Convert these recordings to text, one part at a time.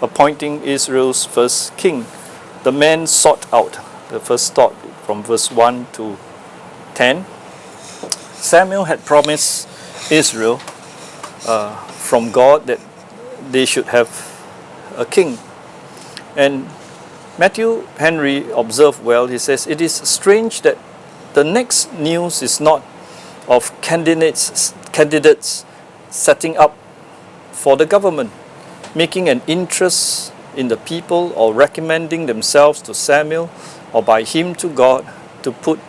appointing Israel's first king. The man sought out, the first thought from verse 1 to 10. Samuel had promised Israel from God that they should have a king. And Matthew Henry observed well, he says, it is strange that the next news is not of candidates setting up for the government, making an interest in the people or recommending themselves to Samuel or by him to God to put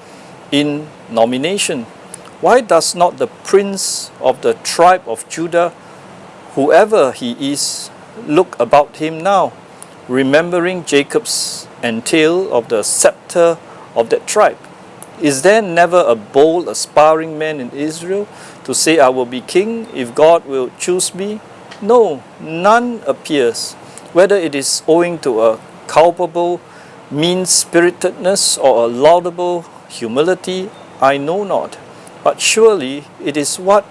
in nomination. Why does not the prince of the tribe of Judah, whoever he is, look about him now, remembering Jacob's entail of the scepter of that tribe? Is there never a bold, aspiring man in Israel to say, I will be king if God will choose me? No, none appears. Whether it is owing to a culpable mean-spiritedness or a laudable humility, I know not. But surely it is what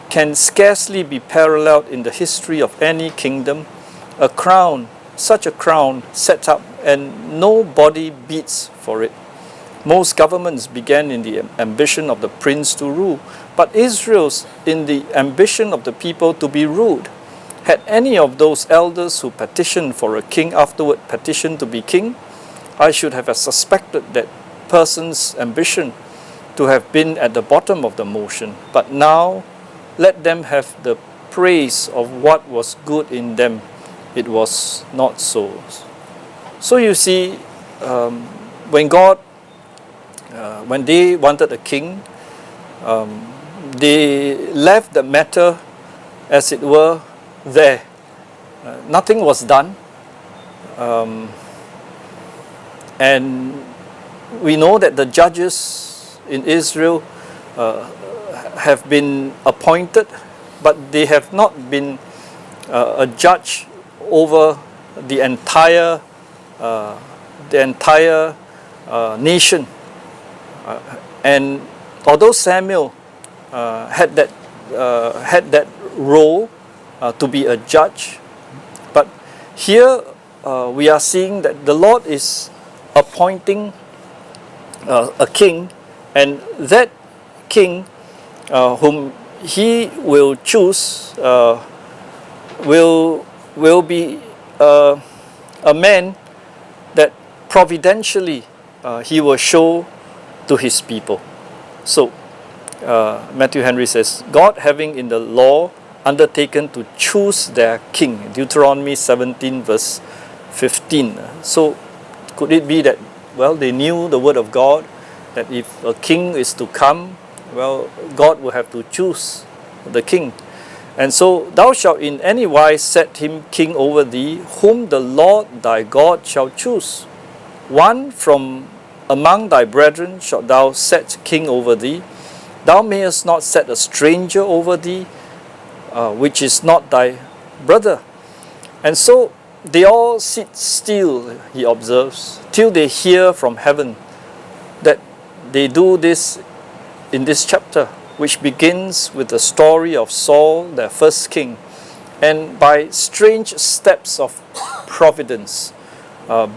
can scarcely be paralleled in the history of any kingdom, a crown, such a crown set up, and nobody bids for it. Most governments began in the ambition of the prince to rule, but Israel's in the ambition of the people to be ruled. Had any of those elders who petitioned for a king afterward petitioned to be king, I should have suspected that person's ambition to have been at the bottom of the motion. But now let them have the praise of what was good in them. It was not so. So you see, when they wanted a king, they left the matter, as it were, there. Nothing was done. And we know that the judges in Israel have been appointed, but they have not been a judge over the entire nation. And although Samuel had that role to be a judge, but here we are seeing that the Lord is appointing a king, and that king whom he will choose will be a man that providentially he will show to his people. So Matthew Henry says, God having in the law undertaken to choose their king, Deuteronomy 17 verse 15. So could it be that, well, they knew the word of God, that if a king is to come, well, God will have to choose the king. And so, thou shalt in any wise set him king over thee, whom the Lord thy God shall choose. One from among thy brethren shalt thou set king over thee. Thou mayest not set a stranger over thee, which is not thy brother. And so they all sit still, he observes, till they hear from heaven. That they do this in this chapter, which begins with the story of Saul, their first king, and by strange steps of providence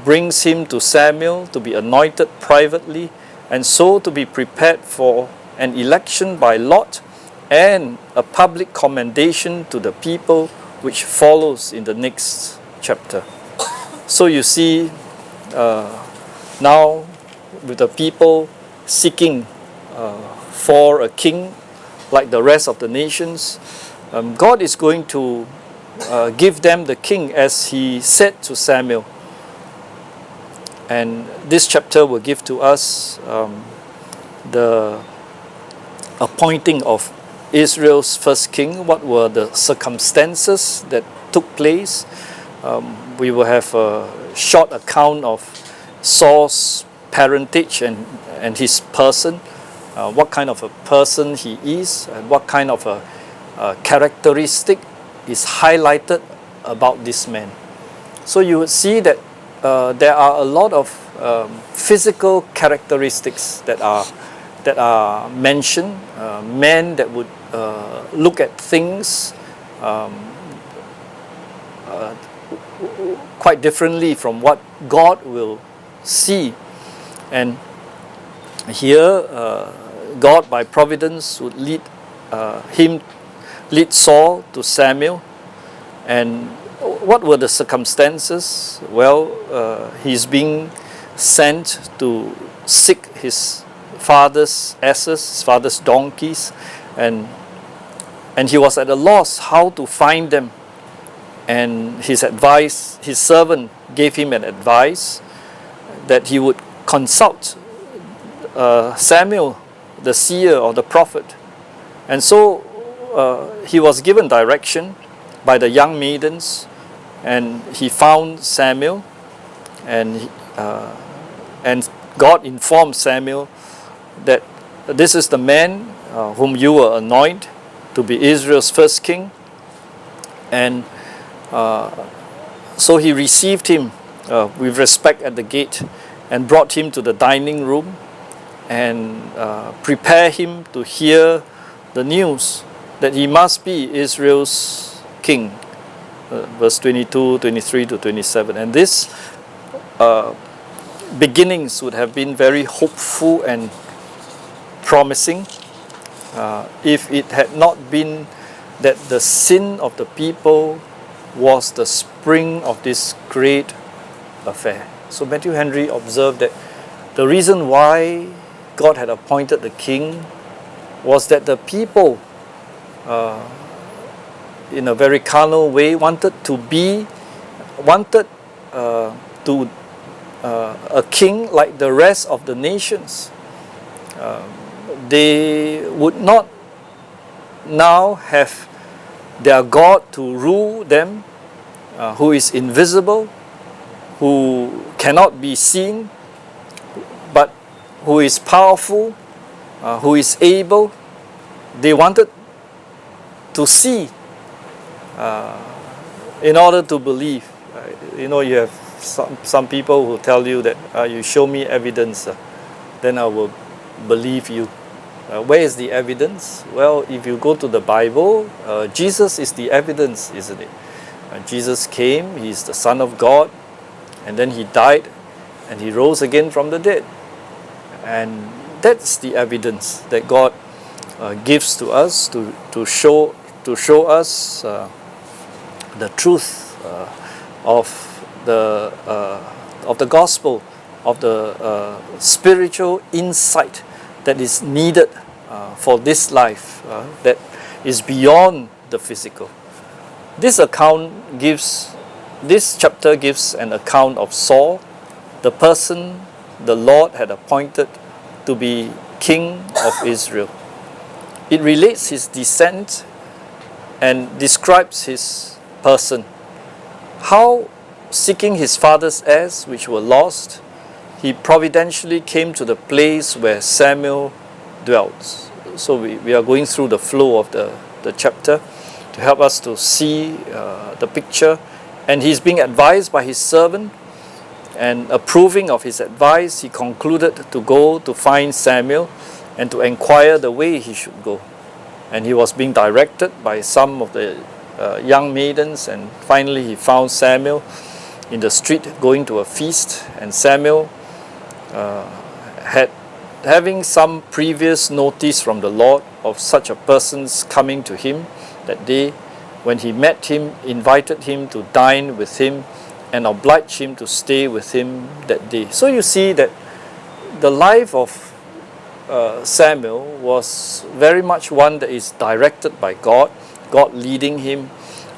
brings him to Samuel to be anointed privately, and so to be prepared for an election by lot and a public commendation to the people, which follows in the next chapter. So you see, now with the people seeking for a king like the rest of the nations, God is going to give them the king, as he said to Samuel. And this chapter will give to us the appointing of Israel's first king. What were the circumstances that took place? We will have a short account of Saul's parentage and his person, what kind of a person he is, and what kind of a characteristic is highlighted about this man. So you would see that there are a lot of physical characteristics that are mentioned. Men that would look at things quite differently from what God will see. And here, God by providence would lead Saul to Samuel. And what were the circumstances? Well, he's being sent to seek his father's asses, his father's donkeys, and he was at a loss how to find them. And his servant gave him an advice that he would consult Samuel, the seer or the prophet. And so he was given direction by the young maidens, and he found Samuel, and God informed Samuel that this is the man whom you will anoint to be Israel's first king. And so he received him with respect at the gate and brought him to the dining room and prepared him to hear the news that he must be Israel's king. Verse 22, 23 to 27. And this beginnings would have been very hopeful and promising if it had not been that the sin of the people was the spring of this great affair. So Matthew Henry observed that the reason why God had appointed the king was that the people in a very carnal way wanted a king like the rest of the nations. They would not now have their God to rule them, who is invisible, who cannot be seen, but who is powerful, who is able. They wanted to see in order to believe. You know, you have some people who tell you that you show me evidence, then I will believe you. Where is the evidence? Well, if you go to the Bible, Jesus is the evidence, isn't it? Jesus came, He is the Son of God, and then He died, and He rose again from the dead. And that's the evidence that God gives to us to show us the truth of the gospel, of the spiritual insight that is needed for this life, that is beyond the physical. This chapter gives an account of Saul, the person the Lord had appointed to be king of Israel. It relates his descent and describes his person. How, seeking his father's heirs which were lost, he providentially came to the place where Samuel dwelt. So we are going through the flow of the chapter to help us to see the picture. And he's being advised by his servant, and approving of his advice, he concluded to go to find Samuel and to inquire the way he should go. And he was being directed by some of the young maidens, and finally he found Samuel in the street going to a feast. And Samuel having some previous notice from the Lord of such a person's coming to him that day, when he met him, invited him to dine with him and obliged him to stay with him that day. So you see that the life of Samuel was very much one that is directed by God leading him.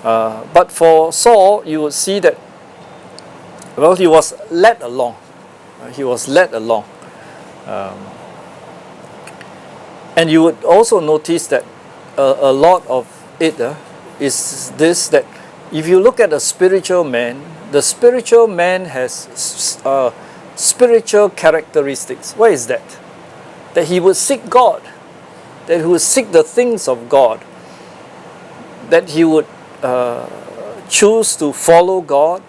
But for Saul, you would see that, well, he was led along. And you would also notice that a lot of it is this, that if you look at a spiritual man, the spiritual man has spiritual characteristics. What is that? That he would seek God, that he would seek the things of God, that he would choose to follow God.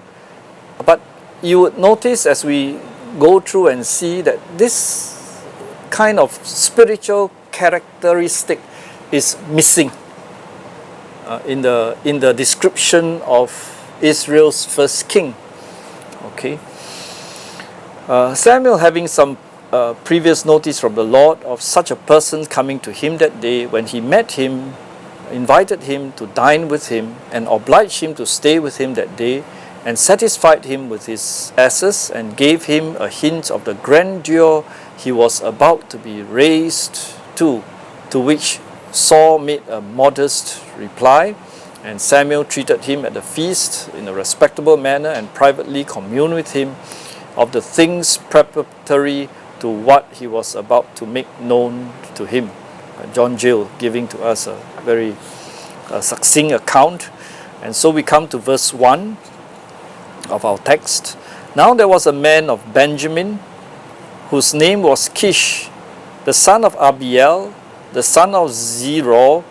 But you would notice as we go through and see that this kind of spiritual characteristic is missing in the description of Israel's first king. Okay. Samuel, having some previous notice from the Lord of such a person coming to him that day, when he met him, invited him to dine with him, and obliged him to stay with him that day, and satisfied him with his asses, and gave him a hint of the grandeur he was about to be raised to which Saul made a modest reply. And Samuel treated him at the feast in a respectable manner, and privately communed with him of the things preparatory to what he was about to make known to him. John Gill giving to us a very succinct account. And so we come to verse 1 of our text. Now there was a man of Benjamin, whose name was Kish, the son of Abiel, the son of Zeror,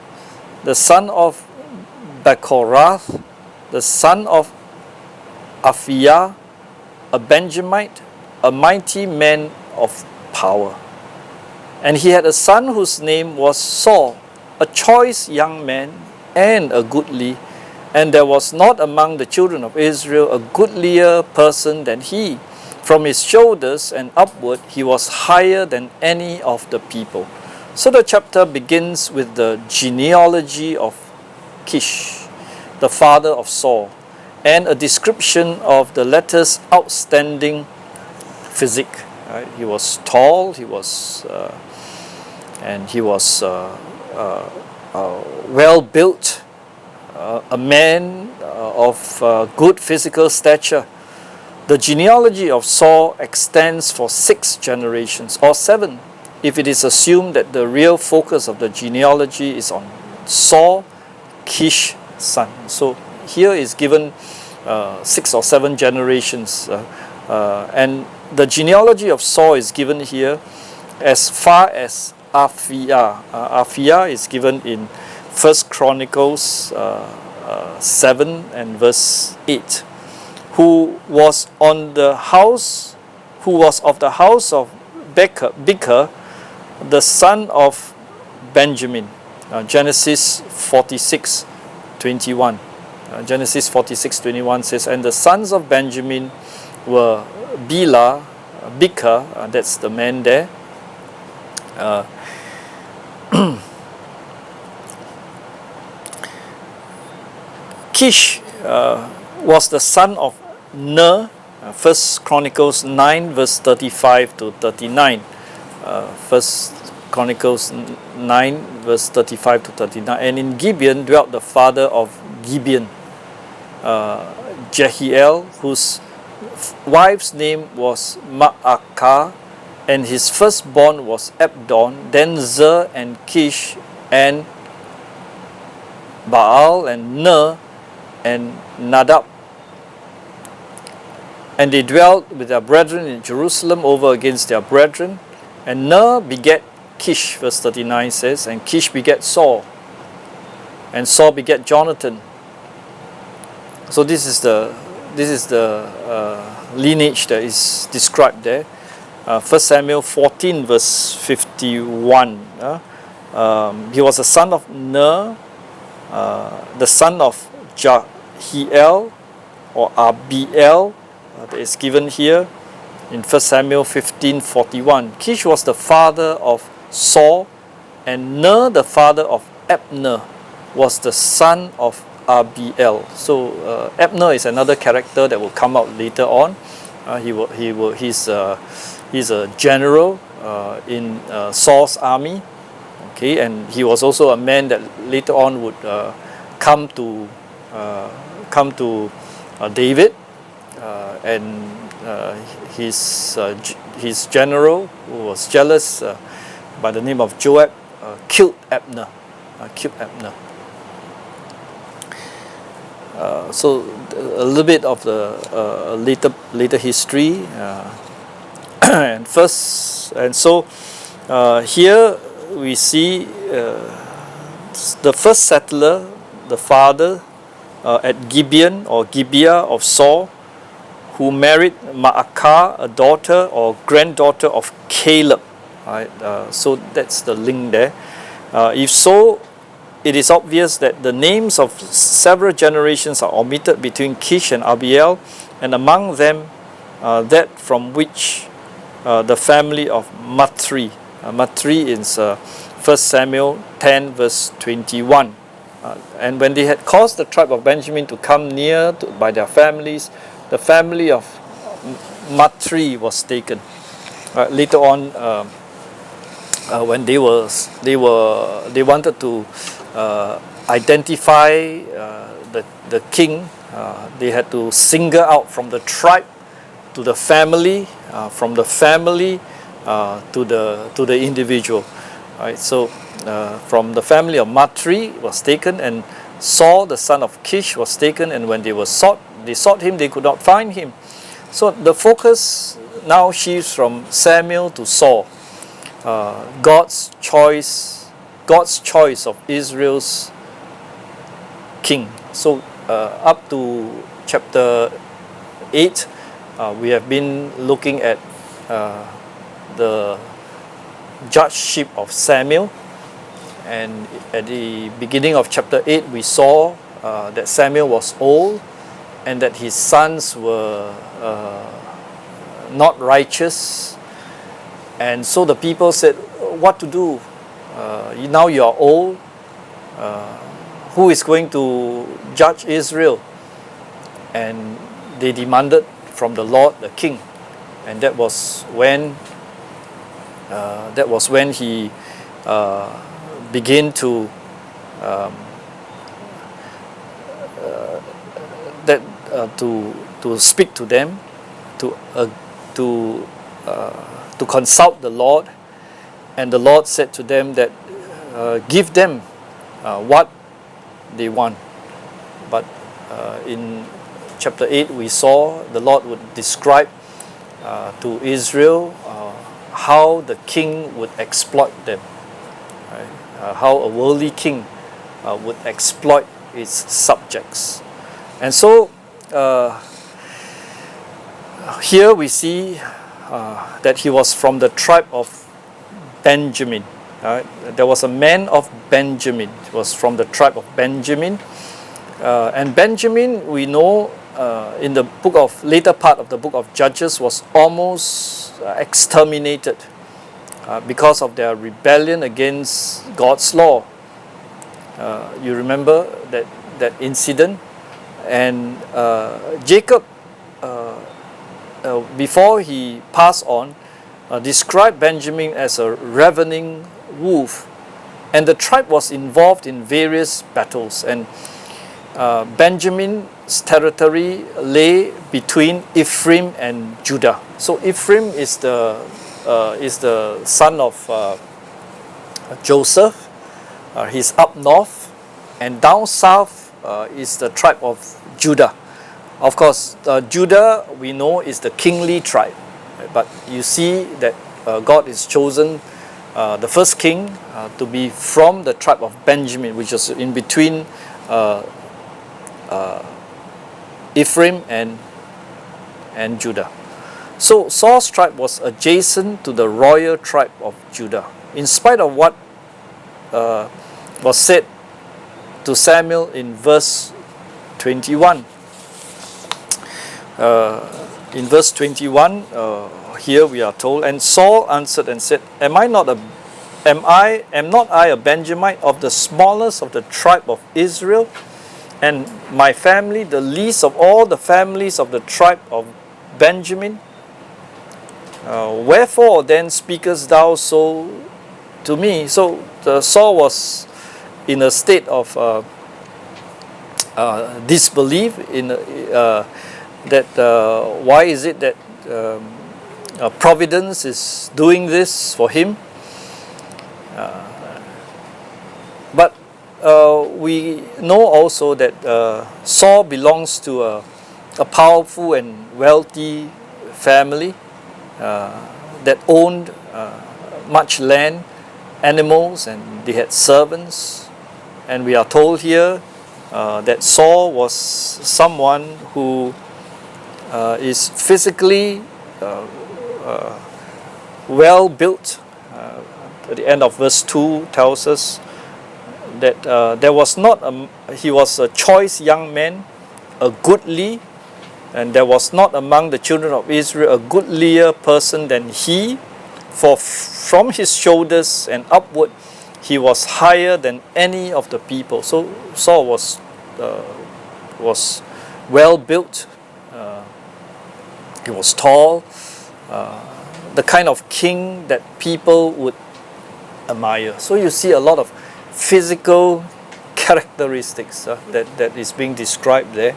the son of Bechorath, the son of Aphiah, a Benjamite, a mighty man of power. And he had a son whose name was Saul, a choice young man and a goodly, and there was not among the children of Israel a goodlier person than he. From his shoulders and upward he was higher than any of the people. So the chapter begins with the genealogy of Kish, the father of Saul, and a description of the latter's outstanding physique. Right? He was tall, he was well built, a man of good physical stature. The genealogy of Saul extends for 6 generations, or 7, if it is assumed that the real focus of the genealogy is on Saul, Kish's son. So here is given 6 or 7 generations, and the genealogy of Saul is given here as far as Aphiah. Aphiah is given in 1 Chronicles 7 and verse 8. Who was of the house of Bichar, the son of Benjamin. Genesis 46:21. Genesis 46:21 says, and the sons of Benjamin were Bela, Bichar, that's the man there. Kish was the son of Ner, 1 Chronicles 9 verse 35 to 39. 1 Chronicles 9 verse 35 to 39. And in Gibeon dwelt the father of Gibeon, Jehiel, whose wife's name was Maacah, and his firstborn was Abdon, then Zer and Kish and Baal and Ner and Nadab. And they dwelt with their brethren in Jerusalem over against their brethren. And Ner begat Kish, verse 39 says, and Kish begat Saul, and Saul begat Jonathan. So this is the lineage that is described there. 1 Samuel 14 verse 51. He was the son of Ner, the son of Jehiel or Abiel, that is given here in 1 Samuel 15:41. Kish was the father of Saul, and Ner, the father of Abner, was the son of Abiel. So Abner is another character that will come out later on. He's a general in Saul's army. Okay, and he was also a man that later on would come to David, and his general, who was jealous, by the name of Joab, killed Abner. So a little bit of the later history, and so here we see the first settler, the father at Gibeon or Gibeah of Saul, who married Maacah, a daughter or granddaughter of Caleb. Right? So that's the link there. If so, it is obvious that the names of several generations are omitted between Kish and Abiel, and among them that from which the family of Matri. Matri is 1 Samuel 10 verse 21. And when they had caused the tribe of Benjamin to come near by their families, the family of Matri was taken. Later on, when they wanted to identify the king, they had to single out from the tribe to the family, from the family to the individual. Right? So from the family of Matri was taken, and Saul the son of Kish was taken, and when they sought him, they could not find him. So the focus now shifts from Samuel to Saul. God's choice of Israel's king. So up to chapter 8, we have been looking at the judgeship of Samuel, and at the beginning of chapter 8 we saw that Samuel was old and that his sons were not righteous, and so the people said, what to do? Now you are old, who is going to judge Israel? And they demanded from the Lord the king, and that was when he began to to speak to them, to consult the Lord, and the Lord said to them that give them what they want. But in chapter 8 we saw the Lord would describe to Israel how the king would exploit them, right? How a worldly king would exploit his subjects. And so here we see that he was from the tribe of Benjamin. There was a man of Benjamin. He was from the tribe of Benjamin. And Benjamin, we know in the later part of the book of Judges, was almost exterminated because of their rebellion against God's law. You remember that incident? And Jacob, before he passed on, described Benjamin as a ravening wolf, and the tribe was involved in various battles, and Benjamin's territory lay between Ephraim and Judah. So Ephraim is the son of Joseph. He's up north, and down south is the tribe of Judah. Of course, Judah, we know, is the kingly tribe, right? But you see that God is chosen the first king to be from the tribe of Benjamin, which is in between Ephraim and Judah. So Saul's tribe was adjacent to the royal tribe of Judah. In spite of what was said to Samuel in verse 21. In verse 21, here we are told, and Saul answered and said, Am not I a Benjamite, of the smallest of the tribe of Israel, and my family the least of all the families of the tribe of Benjamin? Wherefore then speakest thou so to me? So Saul was in a state of disbelief in that why is it that providence is doing this for him? But we know also that Saul belongs to a powerful and wealthy family that owned much land, animals, and they had servants. And we are told here that Saul was someone who is physically well built. At the end of verse 2 tells us that there was not he was a choice young man, a goodly, and there was not among the children of Israel a goodlier person than he, for from his shoulders and upward he was higher than any of the people. So Saul was well built, he was tall, the kind of king that people would admire. So you see a lot of physical characteristics that is being described there.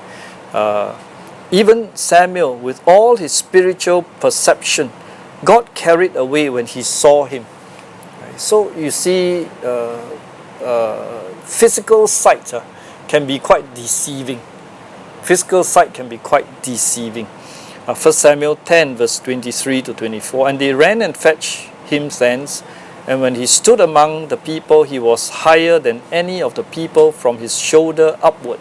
Even Samuel, with all his spiritual perception, got carried away when he saw him. So you see, physical sight can be quite deceiving. Physical sight can be quite deceiving. 1 Samuel 10 verse 23 to 24. And they ran and fetched him thence, and when he stood among the people, he was higher than any of the people from his shoulder upward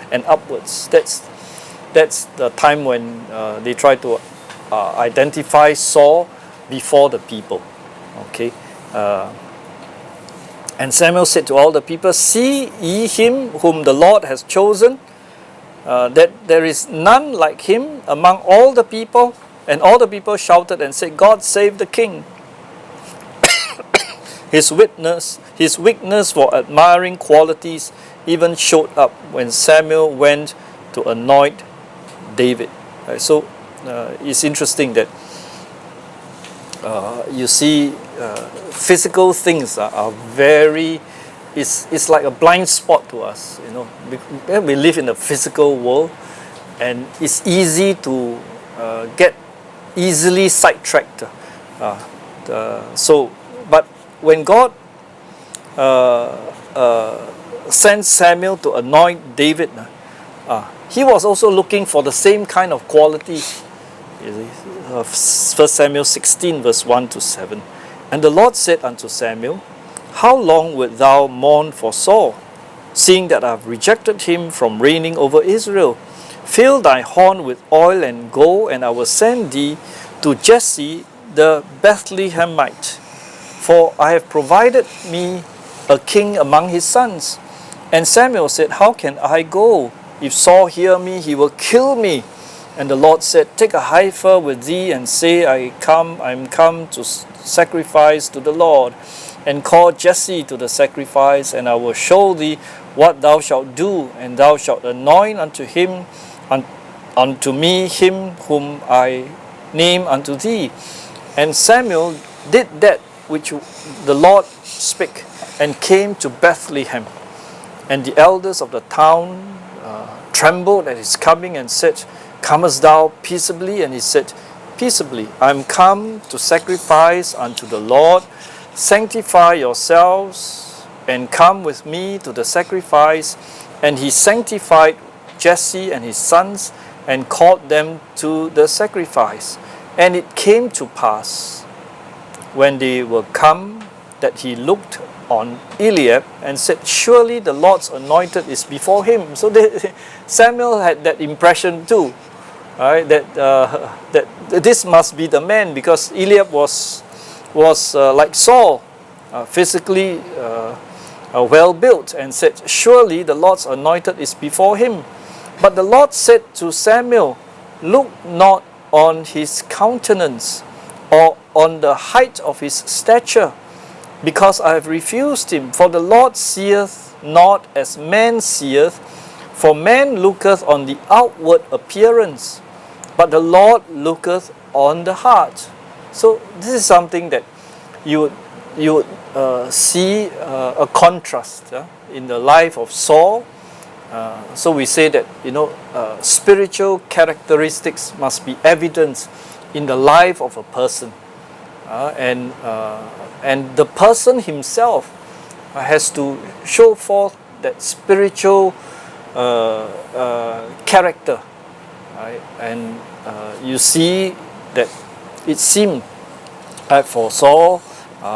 and upwards. That's the time when they try to identify Saul before the people. Okay. And Samuel said to all the people, see ye him whom the Lord has chosen, that there is none like him among all the people. And all the people shouted and said, God save the king. His weakness for admiring qualities even showed up when Samuel went to anoint David. So it's interesting that you see physical things are very, it's like a blind spot to us, you know. We live in a physical world, and it's easy to get easily sidetracked. But when God sent Samuel to anoint David, he was also looking for the same kind of qualities. 1 Samuel 16 verse 1 to 7. And the Lord said unto Samuel, how long wilt thou mourn for Saul, seeing that I have rejected him from reigning over Israel? Fill thy horn with oil and go, and I will send thee to Jesse the Bethlehemite, for I have provided me a king among his sons. And Samuel said, how can I go? If Saul hear me, he will kill me. And the Lord said, take a heifer with thee, and say, I am come to sacrifice to the Lord. And call Jesse to the sacrifice, and I will show thee what thou shalt do, and thou shalt anoint unto me him whom I name unto thee. And Samuel did that which the Lord spake, and came to Bethlehem. And the elders of the town trembled at his coming, and said, comest thou peaceably? And he said, peaceably. I am come to sacrifice unto the Lord. Sanctify yourselves, and come with me to the sacrifice. And he sanctified Jesse and his sons, and called them to the sacrifice. And it came to pass, when they were come, that he looked on Eliab and said, surely the Lord's anointed is before him. So Samuel had that impression too, right? That this must be the man, because Eliab was like Saul, physically well built, and said, surely the Lord's anointed is before him. But the Lord said to Samuel, look not on his countenance, or on the height of his stature, because I have refused him. For the Lord seeth not as man seeth, for man looketh on the outward appearance, but the Lord looketh on the heart. So this is something that you would see a contrast in the life of Saul. So we say that, you know, spiritual characteristics must be evident in the life of a person, and the person himself has to show forth that spiritual character, right? And you see that it seemed like for Saul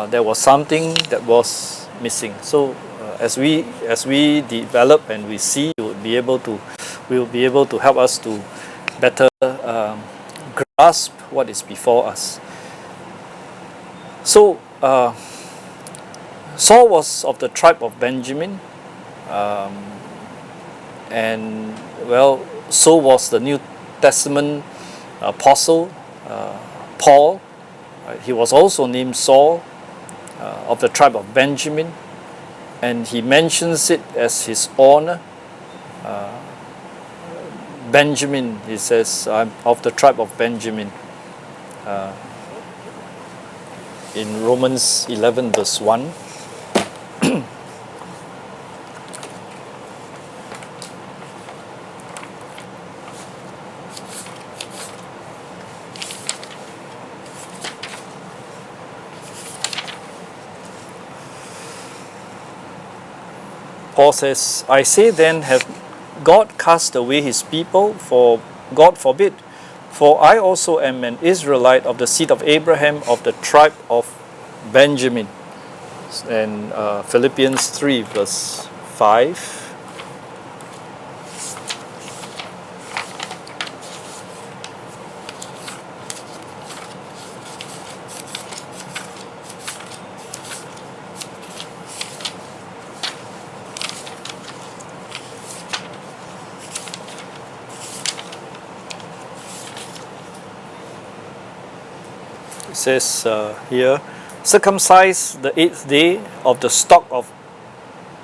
there was something that was missing. So as we develop and we see, we will be able to help us to better grasp what is before us. So Saul was of the tribe of Benjamin. And well, so was the New Testament apostle Paul. He was also named Saul, of the tribe of Benjamin, and he mentions it as his honor. Benjamin, he says, I'm of the tribe of Benjamin. In Romans 11 verse 1. Paul says, I say then, have God cast away his people? For God forbid. For I also am an Israelite of the seed of Abraham, of the tribe of Benjamin. And Philippians 3 verse 5. It says here, circumcise the 8th day of the stock of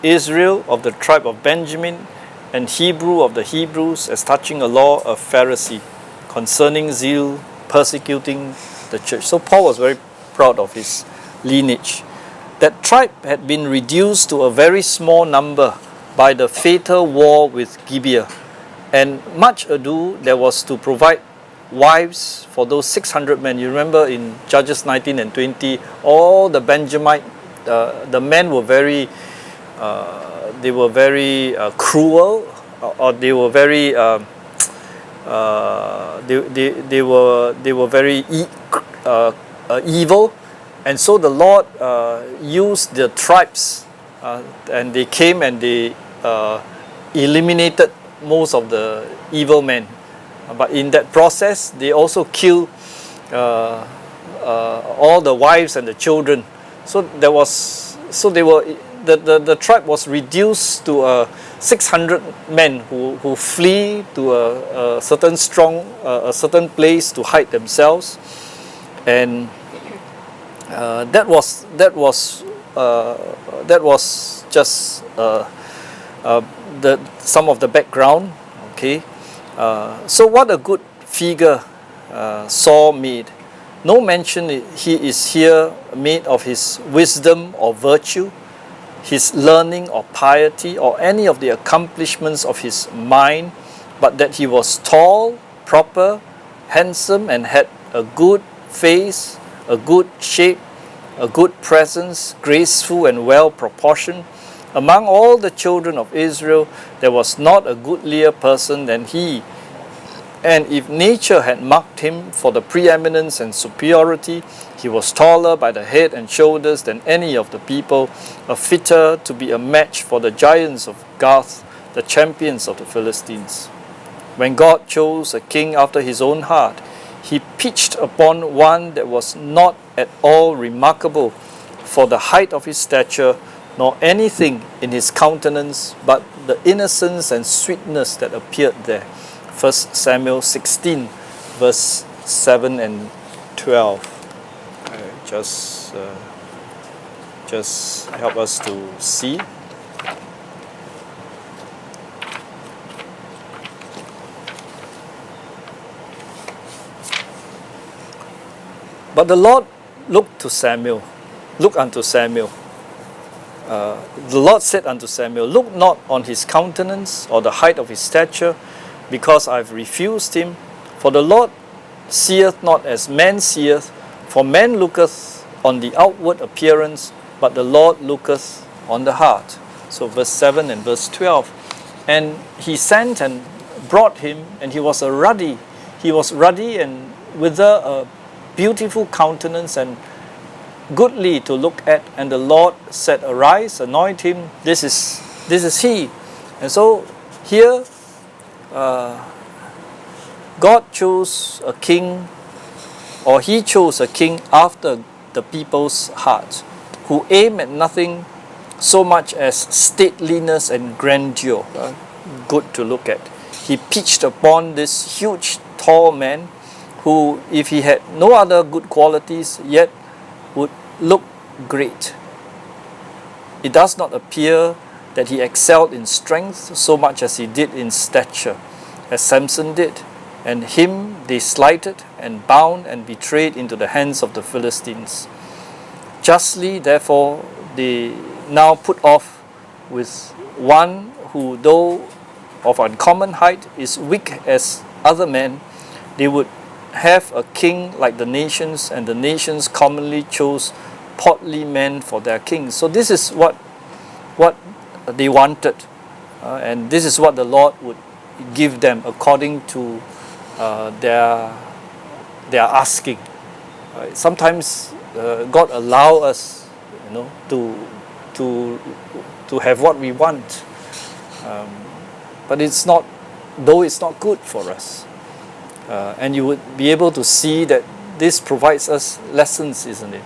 Israel, of the tribe of Benjamin, and Hebrew of the Hebrews, as touching a law, a Pharisee, concerning zeal, persecuting the church. So Paul was very proud of his lineage. That tribe had been reduced to a very small number by the fatal war with Gibeah, and much ado there was to provide wives for those 600 men. You remember in Judges 19 and 20, all the Benjamite, the men were very, cruel, or they were very, they were very evil, and so the Lord used the tribes, and they came and they eliminated most of the evil men. But in that process, they also killed all the wives and the children. So there was, the tribe was reduced to 600 men who flee to a certain place to hide themselves, and that was just some of the background. Okay. So what a good figure Saul made. No mention he is here made of his wisdom or virtue, his learning or piety, or any of the accomplishments of his mind, but that he was tall, proper, handsome, and had a good face, a good shape, a good presence, graceful and well proportioned. Among all the children of Israel, there was not a goodlier person than he. And if nature had marked him for the preeminence and superiority, he was taller by the head and shoulders than any of the people, a fitter to be a match for the giants of Gath, the champions of the Philistines. When God chose a king after his own heart, he pitched upon one that was not at all remarkable for the height of his stature, nor anything in his countenance, but the innocence and sweetness that appeared there. 1 Samuel 16, verse 7 and 12. Just help us to see. But the Lord looked unto Samuel. The Lord said unto Samuel, look not on his countenance or the height of his stature, because I have refused him. For the Lord seeth not as man seeth, for man looketh on the outward appearance, but the Lord looketh on the heart. So verse 7 and verse 12. And he sent and brought him, and he was ruddy and with a beautiful countenance and goodly to look at. And the Lord said, arise, anoint him, this is he. And so here God chose a king, or he chose a king after the people's heart, who aim at nothing so much as stateliness and grandeur, good to look at. He pitched upon this huge, tall man who, if he had no other good qualities, yet would look great. It does not appear that he excelled in strength so much as he did in stature, as Samson did, and him they slighted and bound and betrayed into the hands of the Philistines. Justly, therefore, they now put off with one who, though of uncommon height, is weak as other men. They would have a king like the nations, and the nations commonly chose portly men for their kings. So this is what they wanted, and this is what the Lord would give them according to their asking. Sometimes God allow us, to have what we want, but it's not good for us. And you would be able to see that this provides us lessons, isn't it?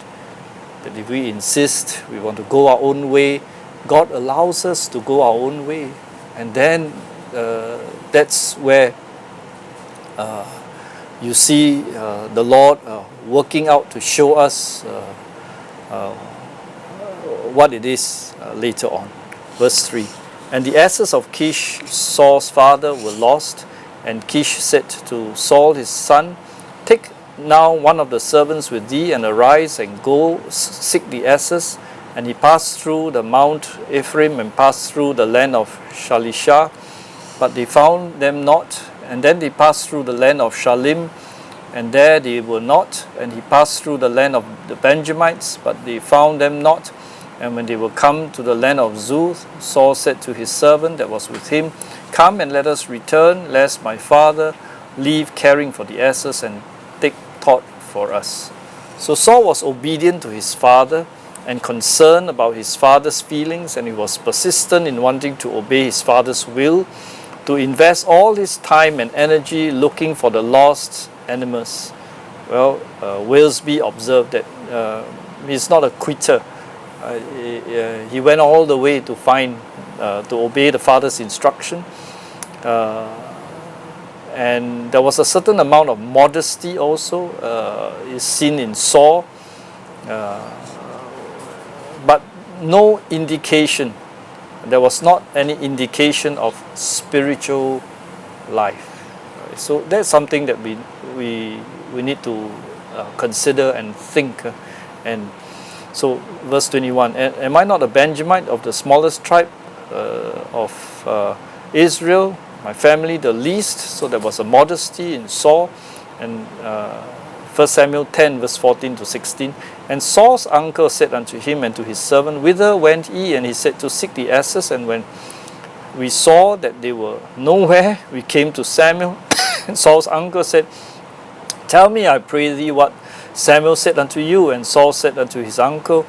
That if we insist we want to go our own way, God allows us to go our own way. And then that's where you see the Lord working out to show us what it is later on. Verse 3. And the asses of Kish, Saul's father, were lost. And Kish said to Saul his son, Take now one of the servants with thee, and arise and go seek the asses. And he passed through the Mount Ephraim and passed through the land of Shalisha, but they found them not. And then they passed through the land of Shalim, and there they were not. And he passed through the land of the Benjamites, but they found them not. And when they were come to the land of Zuz, Saul said to his servant that was with him, Come and let us return, lest my father leave caring for the asses and take thought for us. So Saul was obedient to his father and concerned about his father's feelings, and he was persistent in wanting to obey his father's will, to invest all his time and energy looking for the lost animals. Well, Walesby observed that he's not a quitter. He went all the way to find, to obey the father's instruction. And there was a certain amount of modesty also is seen in Saul, but no indication. There was not any indication of spiritual life. So that's something that we need to consider and think. And so, verse 21, Am I not a Benjamite of the smallest tribe of Israel, my family the least? So there was a modesty in Saul. And 1 Samuel 10, verse 14 to 16. And Saul's uncle said unto him and to his servant, Whither went ye? And he said, To seek the asses. And when we saw that they were nowhere, we came to Samuel. And Saul's uncle said, Tell me, I pray thee, what Samuel said unto you. And Saul said unto his uncle,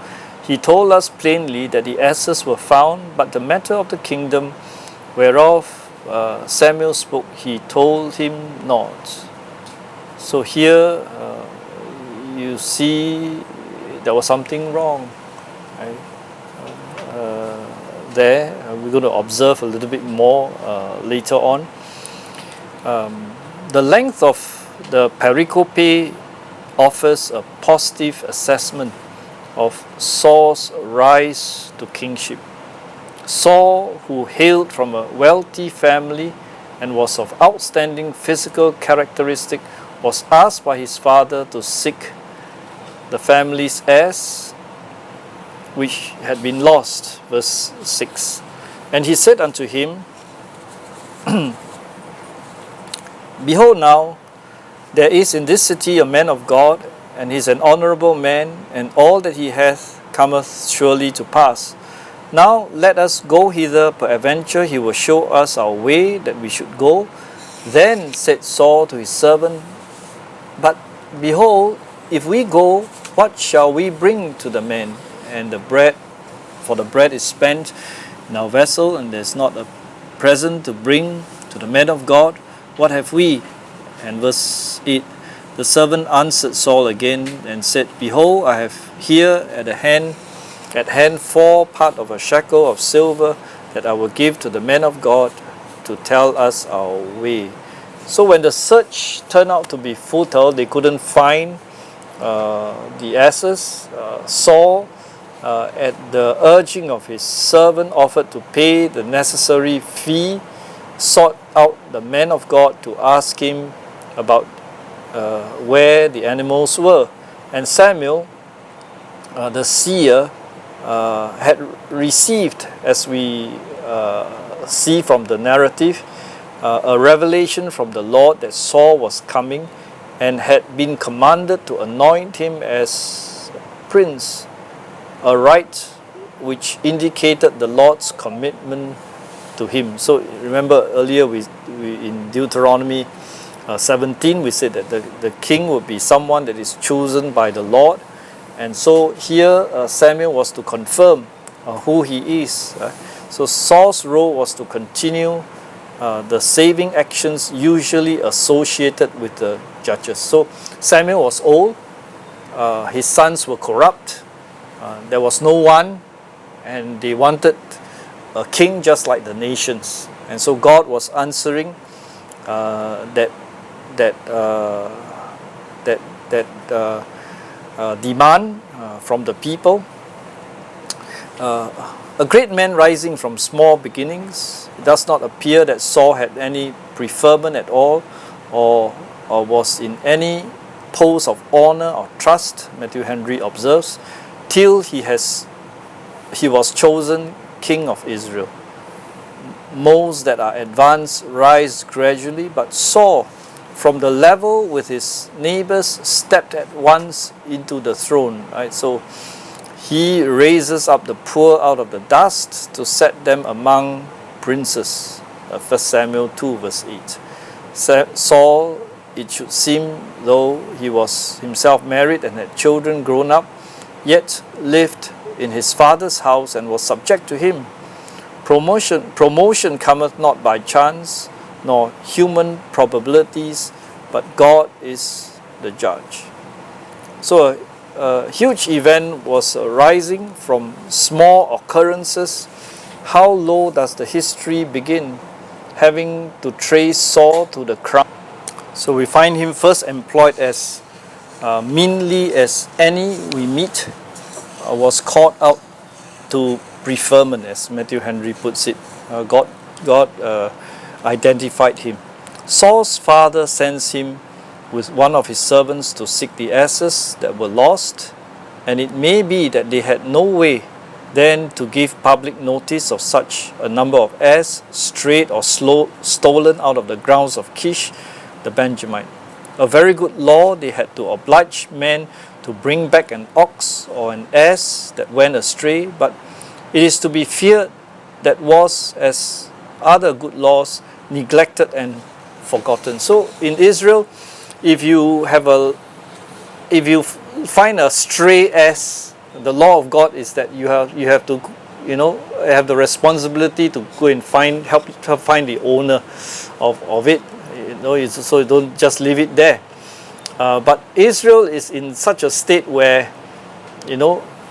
He told us plainly that the asses were found, but the matter of the kingdom whereof Samuel spoke, he told him not. So here you see there was something wrong. Right? There we're going to observe a little bit more later on. The length of the pericope offers a positive assessment of Saul's rise to kingship. Saul, who hailed from a wealthy family and was of outstanding physical characteristic, was asked by his father to seek the family's heirs, which had been lost. Verse 6. And he said unto him, Behold now, there is in this city a man of God, and he is an honorable man, and all that he hath cometh surely to pass. Now let us go hither, peradventure he will show us our way that we should go. Then said Saul to his servant, But behold, if we go, what shall we bring to the men? And the bread, for the bread is spent in our vessel, and there is not a present to bring to the men of God. What have we? And verse 8, the servant answered Saul again and said, Behold, I have here at the hand At hand 4 part of a shekel of silver that I will give to the men of God to tell us our way. So when the search turned out to be futile, they couldn't find the asses. Saul, at the urging of his servant, offered to pay the necessary fee, sought out the men of God to ask him about where the animals were. And Samuel, the seer, had received, as we see from the narrative, a revelation from the Lord that Saul was coming, and had been commanded to anoint him as prince, a rite which indicated the Lord's commitment to him. So remember earlier we in Deuteronomy 17 we said that the king would be someone that is chosen by the Lord, and so here Samuel was to confirm who he is. So Saul's role was to continue the saving actions usually associated with the judges. So Samuel was old, his sons were corrupt, there was no one, and they wanted a king just like the nations. And so God was answering that demand from the people. A great man rising from small beginnings. It does not appear that Saul had any preferment at all, or was in any post of honor or trust, Matthew Henry observes, till he was chosen king of Israel. Most that are advanced rise gradually, but Saul, from the level with his neighbors, stepped at once into the throne. Right? So he raises up the poor out of the dust to set them among princes. 1 Samuel 2 verse 8. Saul, it should seem, though he was himself married and had children grown up, yet lived in his father's house and was subject to him. Promotion cometh not by chance, nor human probabilities, but God is the judge. So a huge event was arising from small occurrences. How low does the history begin? Having to trace Saul to the crown. So we find him first employed as meanly as any we meet, was called out to preferment, as Matthew Henry puts it. God identified him. Saul's father sends him with one of his servants to seek the asses that were lost, and it may be that they had no way then to give public notice of such a number of asses strayed or stolen out of the grounds of Kish the Benjamite. A very good law they had to oblige men to bring back an ox or an ass that went astray, but it is to be feared that was, as other good laws, neglected and forgotten. So in Israel, if you find a stray ass, the law of God is that you have to have the responsibility to go and help find the owner of it. So you don't just leave it there. But Israel is in such a state where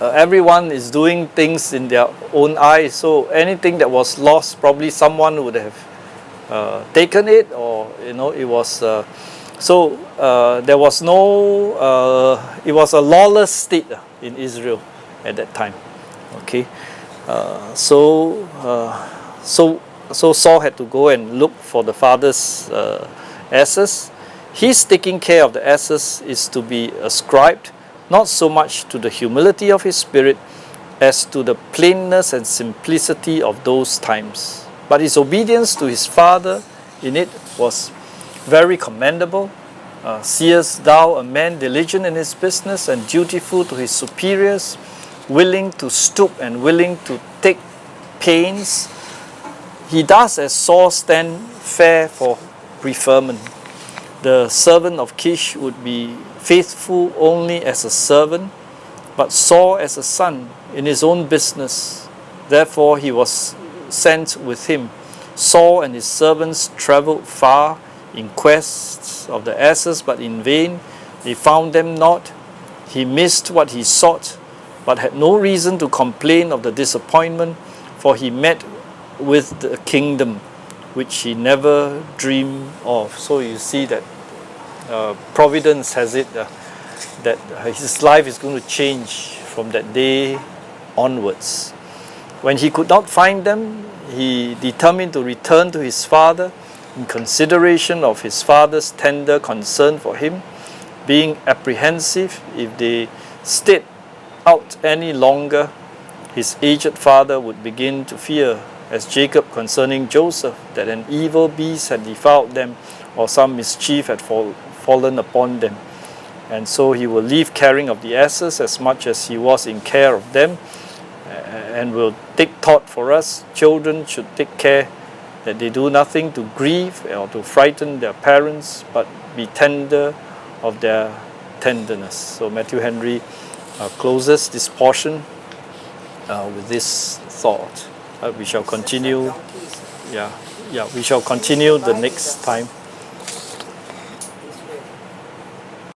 everyone is doing things in their own eyes. So anything that was lost, probably someone would have taken it, or it was. There was no. It was a lawless state in Israel at that time. Okay, so Saul had to go and look for the father's asses. His taking care of the asses is to be ascribed not so much to the humility of his spirit as to the plainness and simplicity of those times. But his obedience to his father in it was very commendable. Seest thou a man diligent in his business and dutiful to his superiors, willing to stoop and willing to take pains? He does as Saul stand fair for preferment. The servant of Kish would be faithful only as a servant, but Saul as a son in his own business. Therefore he was sent with him. Saul and his servants travelled far in quest of the asses, but in vain. They found them not. He missed what he sought, but had no reason to complain of the disappointment, for he met with the kingdom which he never dreamed of. So you see that providence has it that his life is going to change from that day onwards. When he could not find them, he determined to return to his father in consideration of his father's tender concern for him, being apprehensive if they stayed out any longer, his aged father would begin to fear, as Jacob concerning Joseph, that an evil beast had devoured them, or some mischief had fallen upon them. And so he will leave caring of the asses as much as he was in care of them, and will take thought for us. Children should take care that they do nothing to grieve or to frighten their parents, but be tender of their tenderness. So Matthew Henry closes this portion with this thought. We shall continue. We shall continue the next time.